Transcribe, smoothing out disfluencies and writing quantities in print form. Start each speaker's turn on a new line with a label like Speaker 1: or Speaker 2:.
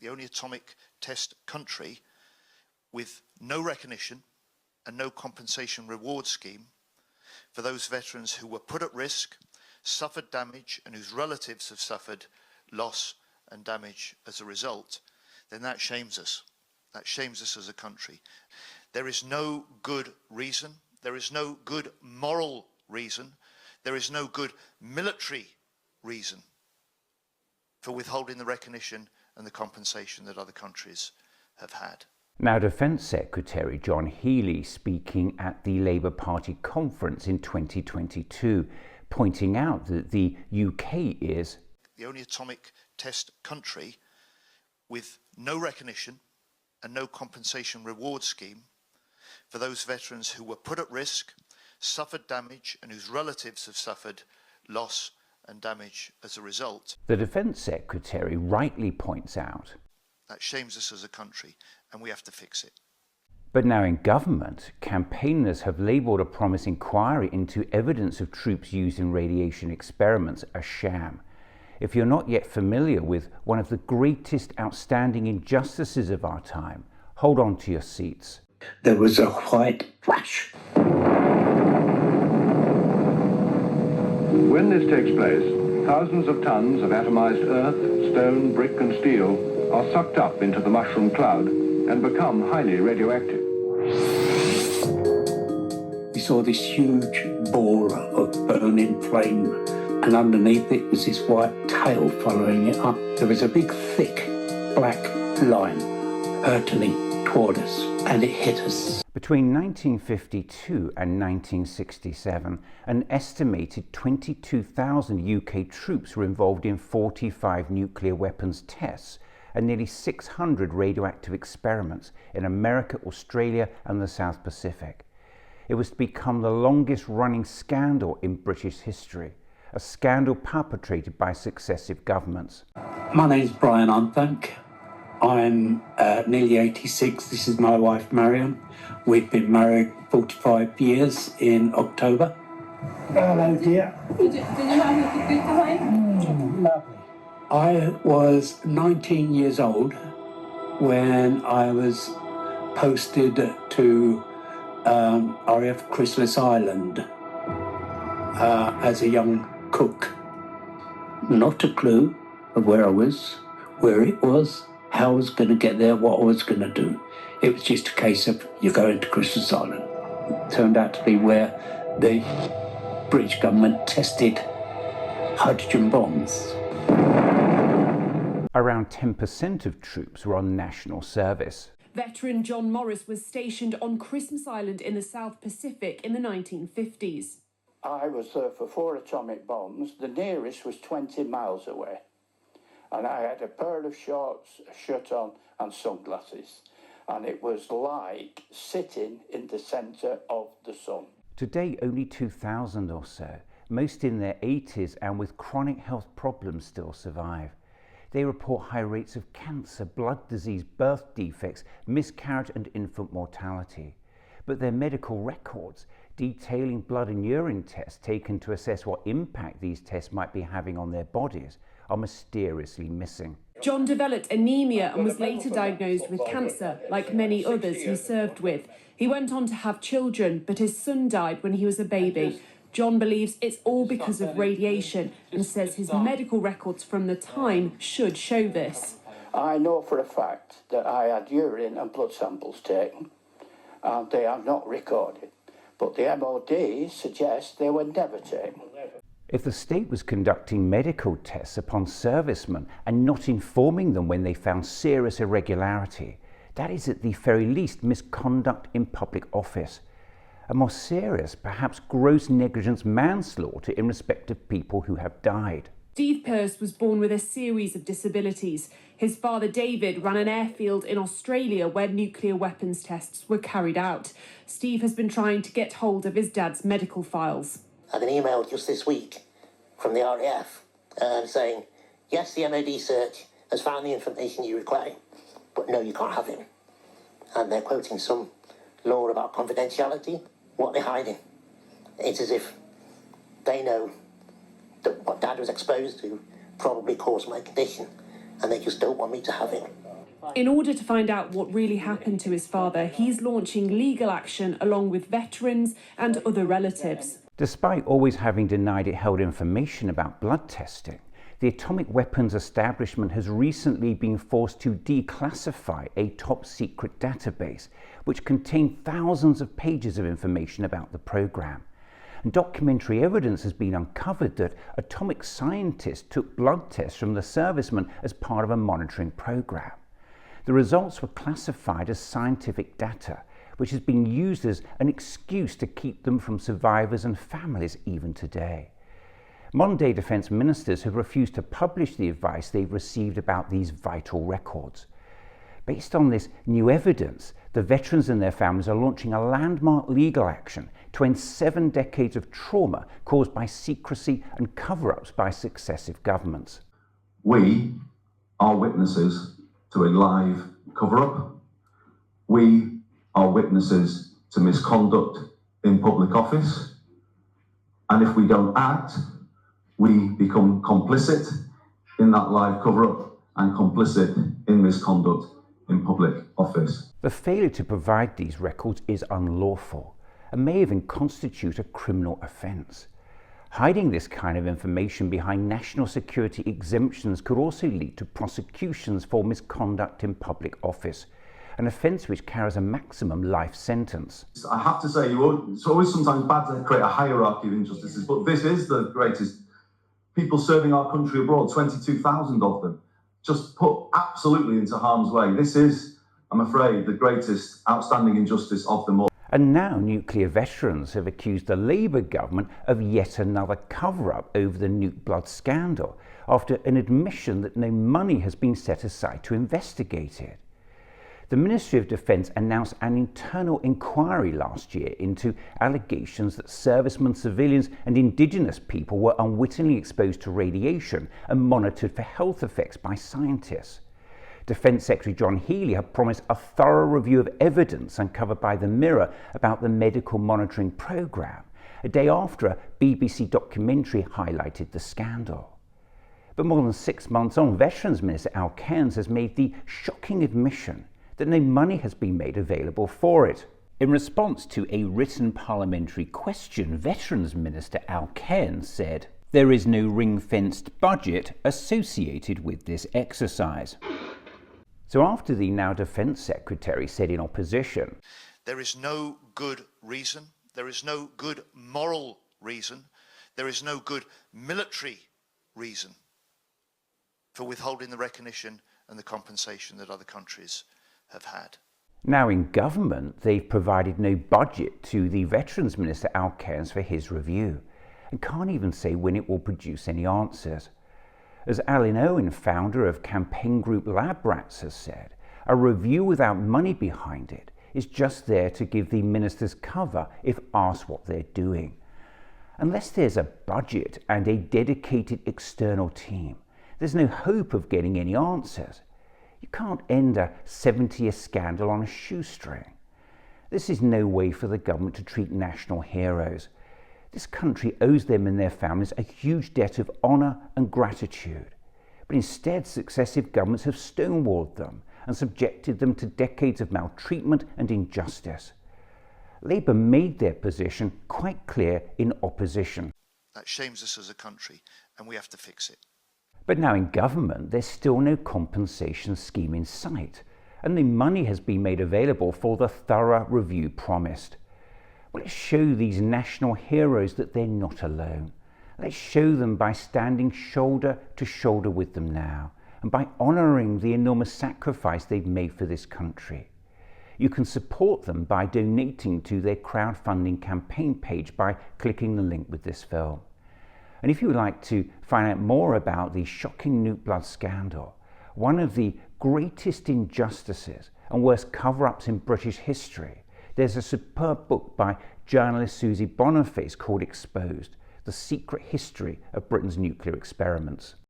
Speaker 1: the only atomic test country with no recognition and no compensation reward scheme for those veterans who were put at risk, suffered damage, and whose relatives have suffered loss and damage as a result, then that shames us. That shames us as a country. There is no good reason, there is no good moral reason, there is no good military reason for withholding the recognition and the compensation that other countries have had.
Speaker 2: Now, Defence Secretary John Healey, speaking at the Labour Party conference in 2022, pointing out that the UK is
Speaker 1: the only atomic test country with no recognition and no compensation reward scheme for those veterans who were put at risk, suffered damage, and whose relatives have suffered loss and damage as a result.
Speaker 2: The Defence Secretary rightly points out
Speaker 1: that shames us as a country, and we have to fix it.
Speaker 2: But now in government, campaigners have labelled a promised inquiry into evidence of troops used in radiation experiments a sham. If you're not yet familiar with one of the greatest outstanding injustices of our time, hold on to your seats.
Speaker 3: There was a white flash.
Speaker 4: When this takes place, thousands of tons of atomized earth, stone, brick and steel are sucked up into the mushroom cloud and become highly radioactive.
Speaker 3: We saw this huge ball of burning flame, and underneath it was this white tail following it up. There was a big, thick, black line hurtling toward us, and it hit us.
Speaker 2: Between 1952 and 1967, an estimated 22,000 UK troops were involved in 45 nuclear weapons tests and nearly 600 radioactive experiments in America, Australia and the South Pacific. It was to become the longest running scandal in British history, a scandal perpetrated by successive governments.
Speaker 3: My name's Brian Unthank. I'm nearly 86. This is my wife Marion. We've been married 45 years in October. Hello dear.
Speaker 5: Did you have a good time?
Speaker 3: Lovely. I was 19 years old when I was posted to RAF Chrysalis Island as a young cook. Not a clue of where I was, where it was, how I was going to get there, what I was going to do. It was just a case of you're going to Chrysalis Island. It turned out to be where the British government tested hydrogen bombs.
Speaker 2: Around 10% of troops were on national service.
Speaker 5: Veteran John Morris was stationed on Christmas Island in the South Pacific in the 1950s.
Speaker 6: I was there for 4 atomic bombs. The nearest was 20 miles away. And I had a pair of shorts, a shirt on and sunglasses. And it was like sitting in the centre of the sun.
Speaker 2: Today, only 2,000 or so, most in their 80s and with chronic health problems, still survive. They report high rates of cancer, blood disease, birth defects, miscarriage and infant mortality. But their medical records, detailing blood and urine tests taken to assess what impact these tests might be having on their bodies, are mysteriously missing.
Speaker 5: John developed anemia and was later diagnosed with cancer, like many others he served with. He went on to have children, but his son died when he was a baby. John believes it's all because of radiation and says his medical records from the time should show this.
Speaker 6: I know for a fact that I had urine and blood samples taken, and they are not recorded. But the MOD suggests they were never taken.
Speaker 2: If the state was conducting medical tests upon servicemen and not informing them when they found serious irregularity, that is at the very least misconduct in public office. A more serious, perhaps gross negligence manslaughter in respect of people who have died.
Speaker 5: Steve Pearce was born with a series of disabilities. His father David ran an airfield in Australia where nuclear weapons tests were carried out. Steve has been trying to get hold of his dad's medical files.
Speaker 7: I had an email just this week from the RAF saying, yes, the MOD search has found the information you require, but no, you can't have it. And they're quoting some law about confidentiality. What they're hiding. It's as if they know that what Dad was exposed to probably caused my condition, and they just don't want me to have it.
Speaker 5: In order to find out what really happened to his father, he's launching legal action along with veterans and other relatives.
Speaker 2: Despite always having denied it held information about blood testing, the atomic weapons establishment has recently been forced to declassify a top-secret database which contained thousands of pages of information about the program. And documentary evidence has been uncovered that atomic scientists took blood tests from the servicemen as part of a monitoring program. The results were classified as scientific data, which has been used as an excuse to keep them from survivors and families even today. Modern-day defence ministers have refused to publish the advice they've received about these vital records. Based on this new evidence, the veterans and their families are launching a landmark legal action to end 7 decades of trauma caused by secrecy and cover-ups by successive governments.
Speaker 8: We are witnesses to a live cover-up. We are witnesses to misconduct in public office. And if we don't act, we become complicit in that live cover-up and complicit in misconduct in public office.
Speaker 2: The failure to provide these records is unlawful and may even constitute a criminal offence. Hiding this kind of information behind national security exemptions could also lead to prosecutions for misconduct in public office, an offence which carries a maximum life sentence.
Speaker 8: I have to say, it's always sometimes bad to create a hierarchy of injustices, but this is the greatest. People serving our country abroad, 22,000 of them, just put absolutely into harm's way. This is, I'm afraid, the greatest outstanding injustice of them all.
Speaker 2: And now nuclear veterans have accused the Labour government of yet another cover-up over the Nuked Blood Scandal, after an admission that no money has been set aside to investigate it. The Ministry of Defence announced an internal inquiry last year into allegations that servicemen, civilians and Indigenous people were unwittingly exposed to radiation and monitored for health effects by scientists. Defence Secretary John Healey had promised a thorough review of evidence uncovered by the Mirror about the medical monitoring programme, a day after a BBC documentary highlighted the scandal. But more than 6 months on, Veterans Minister Al Cairns has made the shocking admission that no money has been made available for it. In response to a written parliamentary question, Veterans Minister Al Cairns said, "There is no ring-fenced budget associated with this exercise." So after the now Defence Secretary said in opposition,
Speaker 1: "There is no good reason, there is no good moral reason, there is no good military reason for withholding the recognition and the compensation that other countries have had."
Speaker 2: Now in government, they've provided no budget to the Veterans Minister Al Cairns for his review, and can't even say when it will produce any answers. As Alan Owen, founder of campaign group Lab Rats, has said, a review without money behind it is just there to give the ministers cover if asked what they're doing. Unless there's a budget and a dedicated external team, there's no hope of getting any answers. You can't end a 70-year scandal on a shoestring. This is no way for the government to treat national heroes. This country owes them and their families a huge debt of honour and gratitude. But instead, successive governments have stonewalled them and subjected them to decades of maltreatment and injustice. Labour made their position quite clear in opposition.
Speaker 1: That shames us as a country, and we have to fix it.
Speaker 2: But now in government, there's still no compensation scheme in sight, and no money has been made available for the thorough review promised. Well, let's show these national heroes that they're not alone. Let's show them by standing shoulder to shoulder with them now, and by honouring the enormous sacrifice they've made for this country. You can support them by donating to their crowdfunding campaign page by clicking the link with this film. And if you would like to find out more about the shocking Nuked Blood Scandal, one of the greatest injustices and worst cover-ups in British history, there's a superb book by journalist Susie Boniface called Exposed: The Secret History of Britain's Nuclear Experiments.